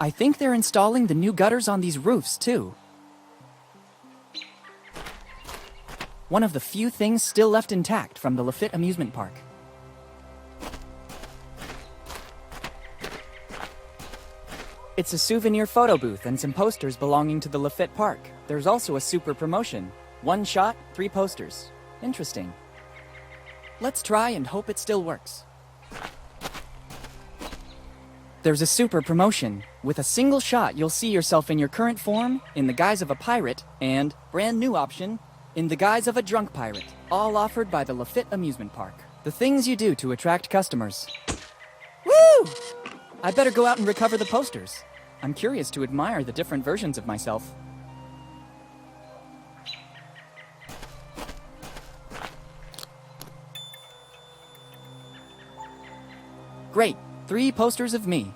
I think they're installing the new gutters on these roofs, too. One of the few things still left intact from the Lafitte amusement park. It's a souvenir photo booth and some posters belonging to the Lafitte Park. There's also a super promotion. 1 shot, 3 posters. Interesting. Let's try and hope it still works. There's a super promotion. With a single shot, you'll see yourself in your current form, in the guise of a pirate, and, brand new option, in the guise of a drunk pirate. All offered by the Lafitte amusement park. The things you do to attract customers. Woo! I better go out and recover the posters. I'm curious to admire the different versions of myself. Great, 3 posters of me.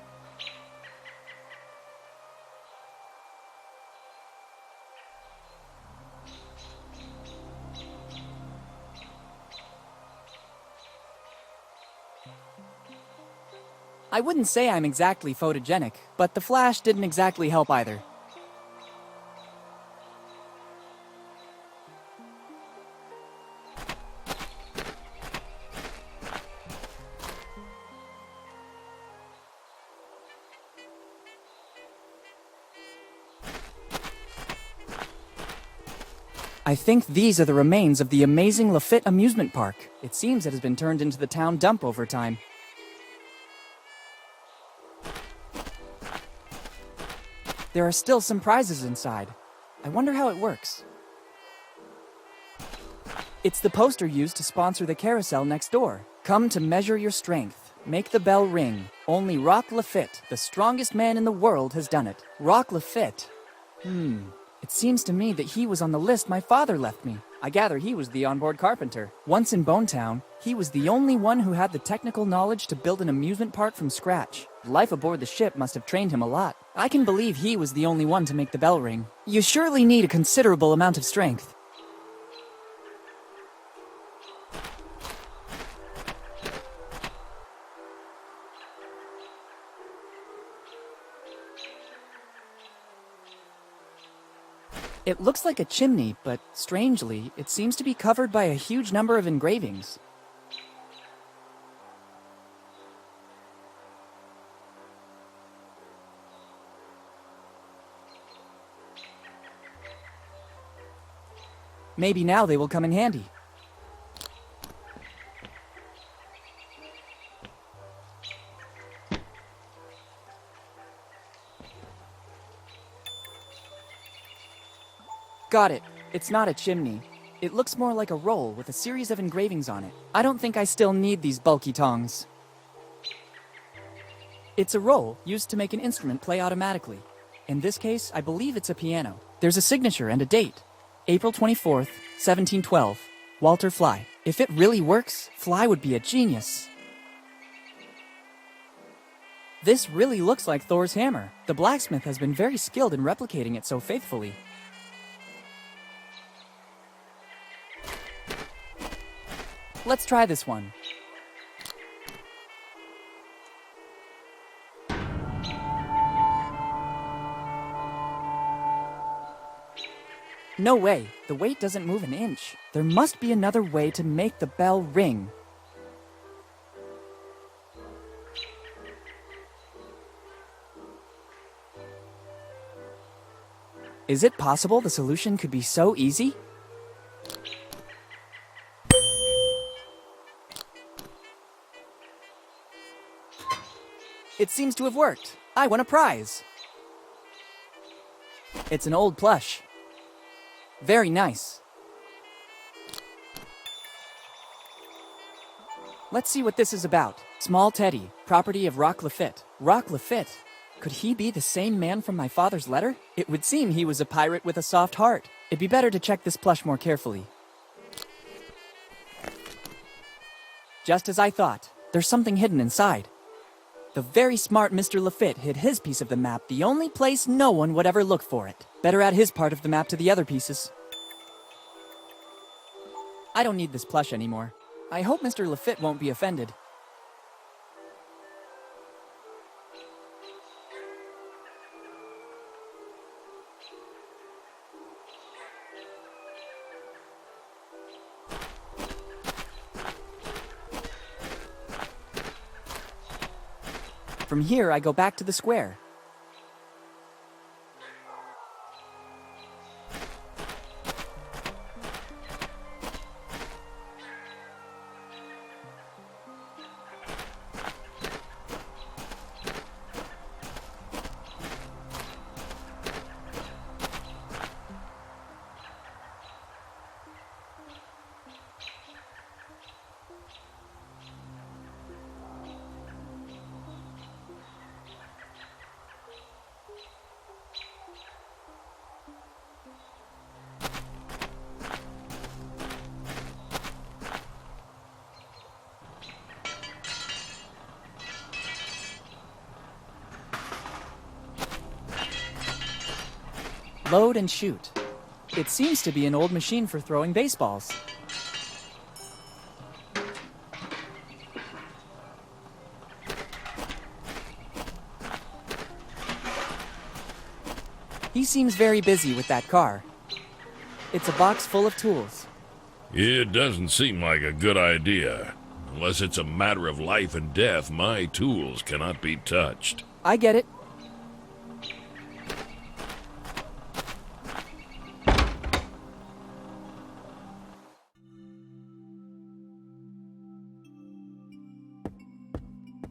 I wouldn't say I'm exactly photogenic, but the flash didn't exactly help either. I think these are the remains of the amazing Lafitte amusement park. It seems it has been turned into the town dump over time. There are still some prizes inside. I wonder how it works. It's the poster used to sponsor the carousel next door. Come to measure your strength. Make the bell ring. Only Rock Lafitte, the strongest man in the world, has done it. Rock Lafitte. It seems to me that he was on the list my father left me. I gather he was the onboard carpenter. Once in Bonetown, he was the only one who had the technical knowledge to build an amusement park from scratch. Life aboard the ship must have trained him a lot. I can believe he was the only one to make the bell ring. You surely need a considerable amount of strength. It looks like a chimney, but strangely, it seems to be covered by a huge number of engravings. Maybe now they will come in handy. Got it. It's not a chimney. It looks more like a roll with a series of engravings on it. I don't think I still need these bulky tongs. It's a roll used to make an instrument play automatically. In this case, I believe it's a piano. There's a signature and a date. April 24th, 1712. Walter Fly. If it really works, Fly would be a genius. This really looks like Thor's hammer. The blacksmith has been very skilled in replicating it so faithfully. Let's try this one. No way, the weight doesn't move an inch. There must be another way to make the bell ring. Is it possible the solution could be so easy? It seems to have worked. I won a prize. It's an old plush. Very nice. Let's see what this is about. Small Teddy, property of Rock Lafitte. Rock Lafitte? Could he be the same man from my father's letter? It would seem he was a pirate with a soft heart. It'd be better to check this plush more carefully. Just as I thought. There's something hidden inside. The very smart Mr. Lafitte hid his piece of the map the only place no one would ever look for it. Better add his part of the map to the other pieces. I don't need this plush anymore. I hope Mr. Lafitte won't be offended. From here, I go back to the square. Load and shoot. It seems to be an old machine for throwing baseballs. He seems very busy with that car. It's a box full of tools. It doesn't seem like a good idea. Unless it's a matter of life and death, my tools cannot be touched. I get it.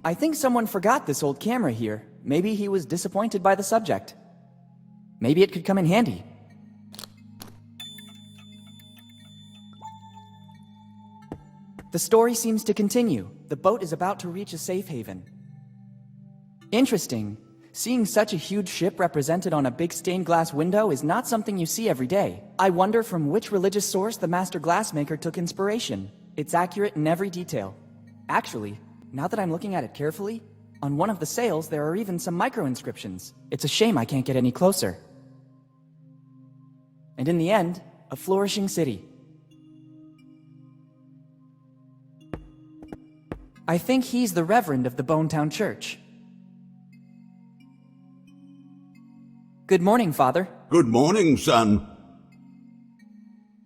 I think someone forgot this old camera here. Maybe he was disappointed by the subject. Maybe it could come in handy. The story seems to continue. The boat is about to reach a safe haven. Interesting. Seeing such a huge ship represented on a big stained glass window is not something you see every day. I wonder from which religious source the master glassmaker took inspiration. It's accurate in every detail. Actually, now that I'm looking at it carefully, on one of the sails there are even some micro-inscriptions. It's a shame I can't get any closer. And in the end, a flourishing city. I think he's the Reverend of the Bonetown Church. Good morning, Father. Good morning, son.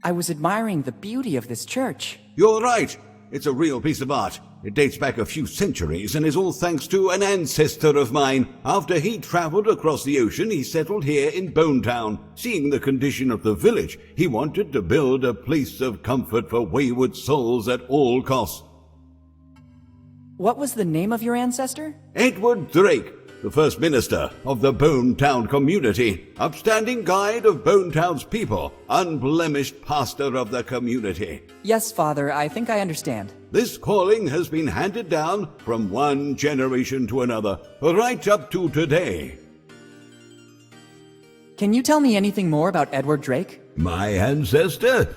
I was admiring the beauty of this church. You're right. It's a real piece of art. It dates back a few centuries and is all thanks to an ancestor of mine. After he traveled across the ocean, he settled here in Bonetown. Seeing the condition of the village, he wanted to build a place of comfort for wayward souls at all costs. What was the name of your ancestor? Edward Drake, the first minister of the Bonetown community, upstanding guide of Bonetown's people, unblemished pastor of the community. Yes, Father, I think I understand. This calling has been handed down from one generation to another, right up to today. Can you tell me anything more about Edward Drake? My ancestor?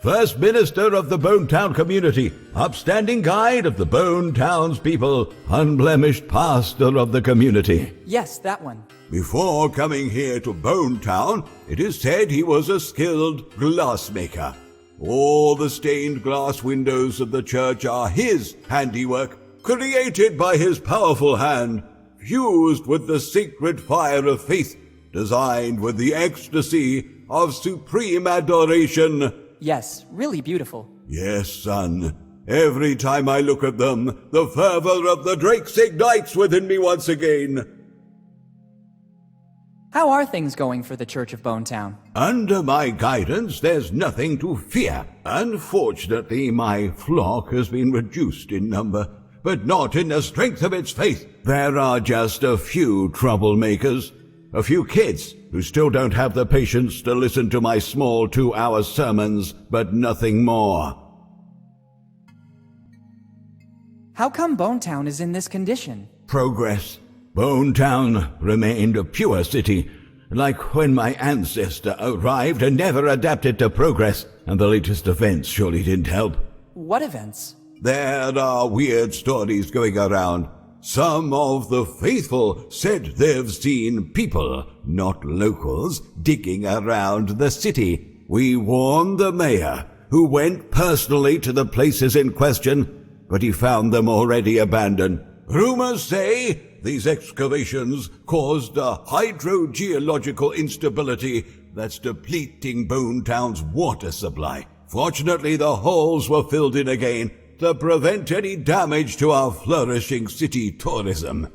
First minister of the Bonetown community, upstanding guide of the Bonetown's people, unblemished pastor of the community. Yes, that one. Before coming here to Bonetown, it is said he was a skilled glassmaker. All the stained glass windows of the church are his handiwork, created by his powerful hand, fused with the sacred fire of faith, designed with the ecstasy of supreme adoration. Yes, really beautiful. Yes, son. Every time I look at them, the fervor of the Drakes ignites within me once again. How are things going for the Church of Bonetown? Under my guidance, there's nothing to fear. Unfortunately, my flock has been reduced in number, but not in the strength of its faith. There are just a few troublemakers, a few kids who still don't have the patience to listen to my small 2-hour sermons, but nothing more. How come Bonetown is in this condition? Progress. Bonetown remained a pure city, like when my ancestor arrived and never adapted to progress, and the latest events surely didn't help. What events? There are weird stories going around. Some of the faithful said they've seen people, not locals, digging around the city. We warned the mayor, who went personally to the places in question, but he found them already abandoned. Rumors say these excavations caused a hydrogeological instability that's depleting Bonetown's water supply. Fortunately, the holes were filled in again to prevent any damage to our flourishing city tourism.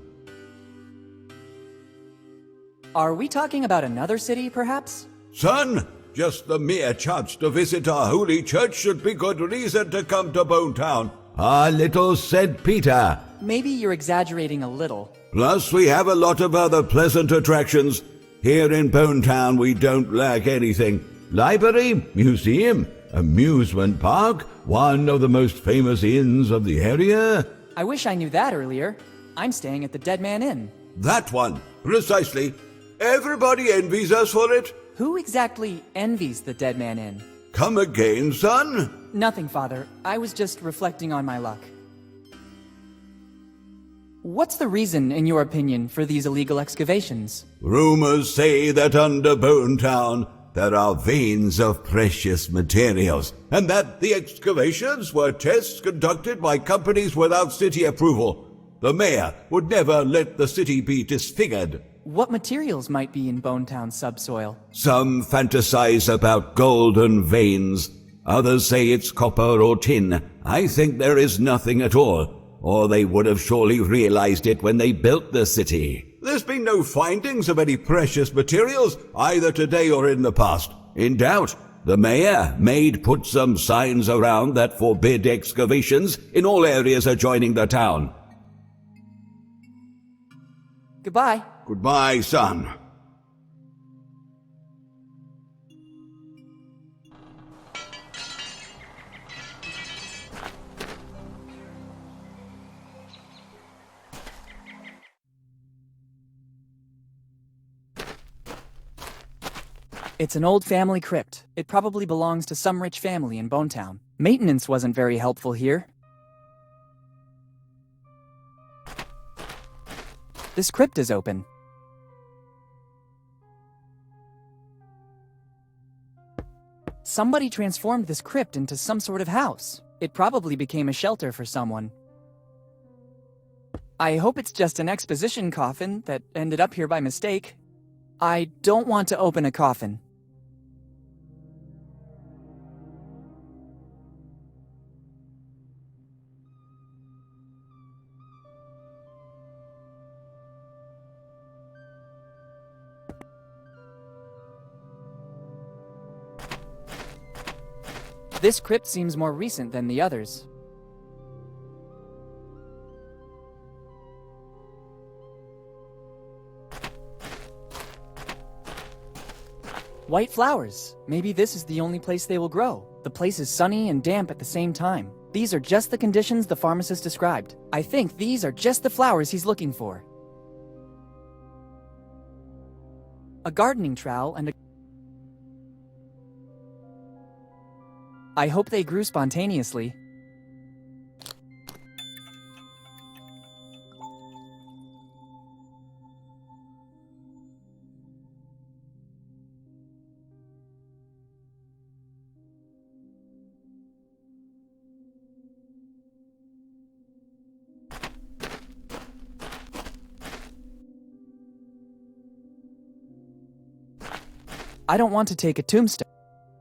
Are we talking about another city, perhaps? Son, just the mere chance to visit our holy church should be good reason to come to Bone Town. Our little St. Peter. Maybe you're exaggerating a little. Plus, we have a lot of other pleasant attractions. Here in Bone Town, we don't lack anything. Library, museum, amusement park, one of the most famous inns of the area. I wish I knew that earlier. I'm staying at the Dead Man Inn. That one, precisely. Everybody envies us for it. Who exactly envies the Dead Man Inn? Come again, son? Nothing, Father. I was just reflecting on my luck. What's the reason, in your opinion, for these illegal excavations? Rumors say that under Bone Town there are veins of precious materials, and that the excavations were tests conducted by companies without city approval. The mayor would never let the city be disfigured. What materials might be in Bone Town's subsoil? Some fantasize about golden veins. Others say it's copper or tin. I think there is nothing at all, or they would have surely realized it when they built the city. There's been no findings of any precious materials, either today or in the past. In doubt, the mayor may put some signs around that forbid excavations in all areas adjoining the town. Goodbye. Goodbye, son. It's an old family crypt. It probably belongs to some rich family in Bone Town. Maintenance wasn't very helpful here. This crypt is open. Somebody transformed this crypt into some sort of house. It probably became a shelter for someone. I hope it's just an exposition coffin that ended up here by mistake. I don't want to open a coffin. This crypt seems more recent than the others. White flowers. Maybe this is the only place they will grow. The place is sunny and damp at the same time. These are just the conditions the pharmacist described. I think these are just the flowers he's looking for. A gardening trowel and a... I hope they grew spontaneously. I don't want to take a tombstone.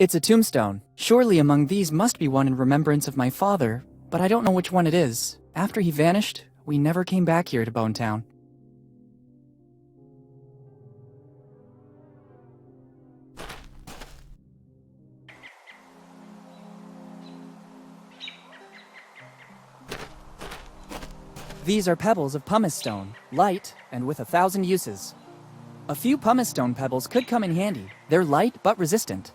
It's a tombstone. Surely among these must be one in remembrance of my father, but I don't know which one it is. After he vanished, we never came back here to Bone Town. These are pebbles of pumice stone, light and with 1,000 uses. A few pumice stone pebbles could come in handy. They're light but resistant.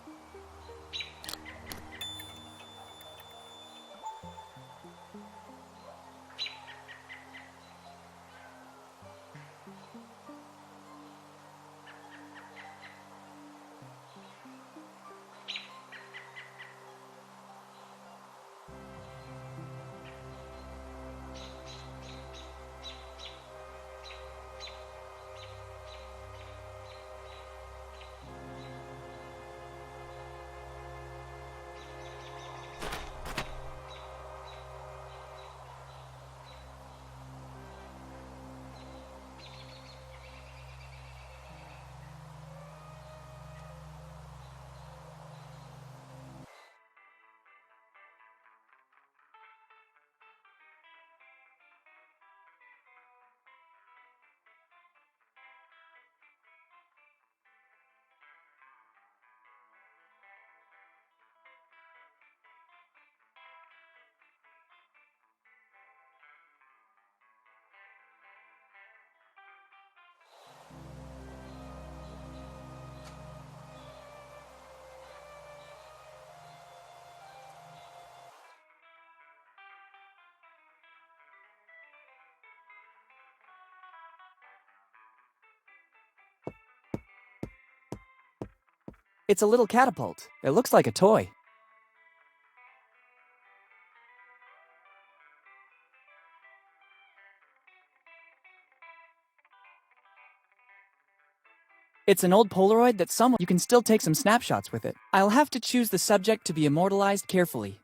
It's a little catapult. It looks like a toy. It's an old Polaroid that you can still take some snapshots with it. I'll have to choose the subject to be immortalized carefully.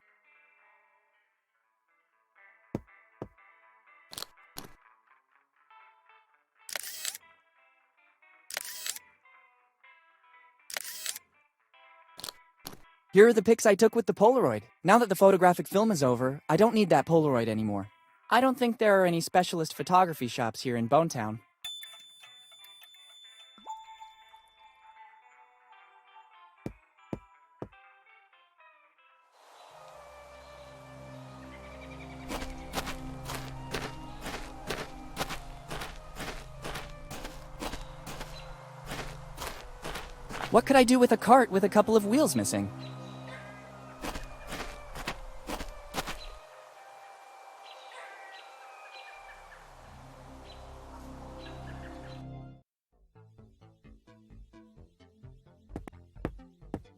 Here are the pics I took with the Polaroid. Now that the photographic film is over, I don't need that Polaroid anymore. I don't think there are any specialist photography shops here in Bonetown. What could I do with a cart with a couple of wheels missing?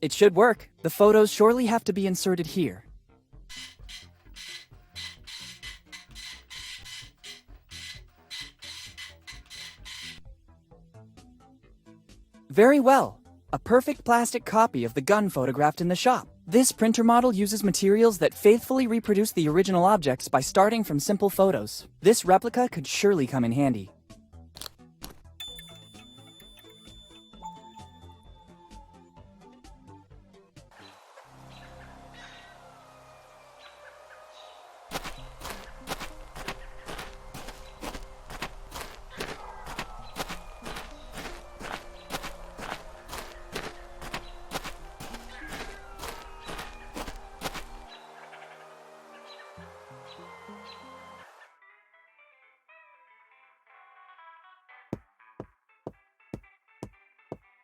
It should work. The photos surely have to be inserted here. Very well. A perfect plastic copy of the gun photographed in the shop. This printer model uses materials that faithfully reproduce the original objects by starting from simple photos. This replica could surely come in handy.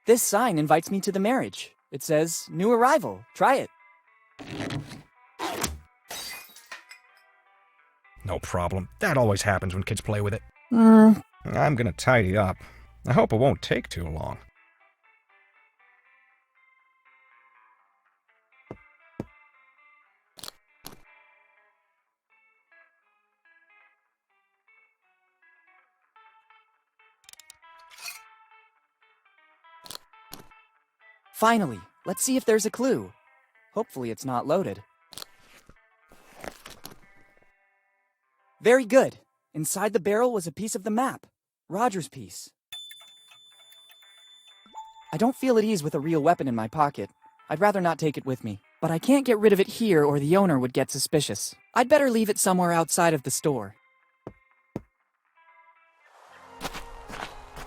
This sign invites me to the marriage. It says, "New arrival. Try it." No problem. That always happens when kids play with it. I'm gonna tidy up. I hope it won't take too long. Finally, let's see if there's a clue. Hopefully it's not loaded. Very good. Inside the barrel was a piece of the map. Roger's piece. I don't feel at ease with a real weapon in my pocket. I'd rather not take it with me. But I can't get rid of it here or the owner would get suspicious. I'd better leave it somewhere outside of the store.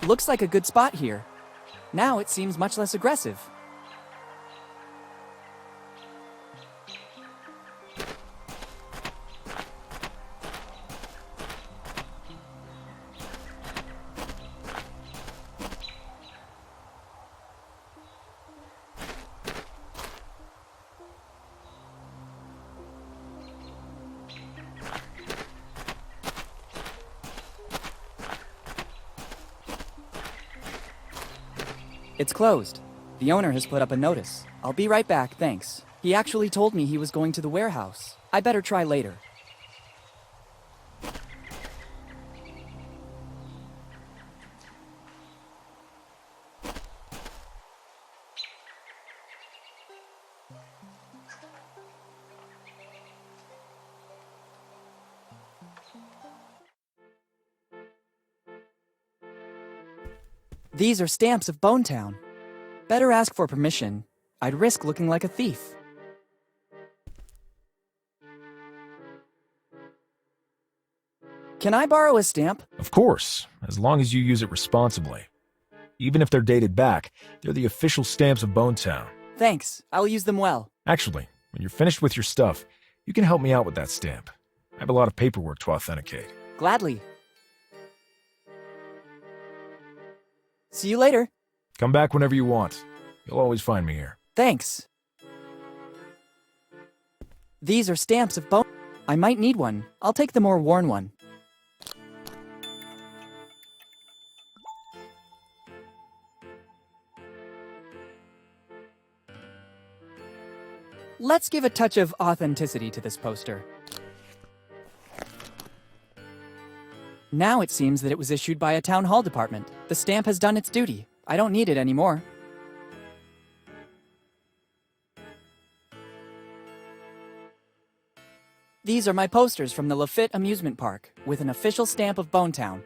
Looks like a good spot here. Now it seems much less aggressive. It's closed. The owner has put up a notice. I'll be right back, thanks. He actually told me he was going to the warehouse. I better try later. These are stamps of Bonetown. Better ask for permission. I'd risk looking like a thief. Can I borrow a stamp? Of course, as long as you use it responsibly. Even if they're dated back, they're the official stamps of Bonetown. Thanks, I'll use them well. Actually, when you're finished with your stuff, you can help me out with that stamp. I have a lot of paperwork to authenticate. Gladly. See you later. Come back whenever you want. You'll always find me here. Thanks. These are stamps of I might need one. I'll take the more worn one. Let's give a touch of authenticity to this poster. Now it seems that it was issued by a town hall department. The stamp has done its duty. I don't need it anymore. These are my posters from the Lafitte Amusement Park, with an official stamp of Bonetown.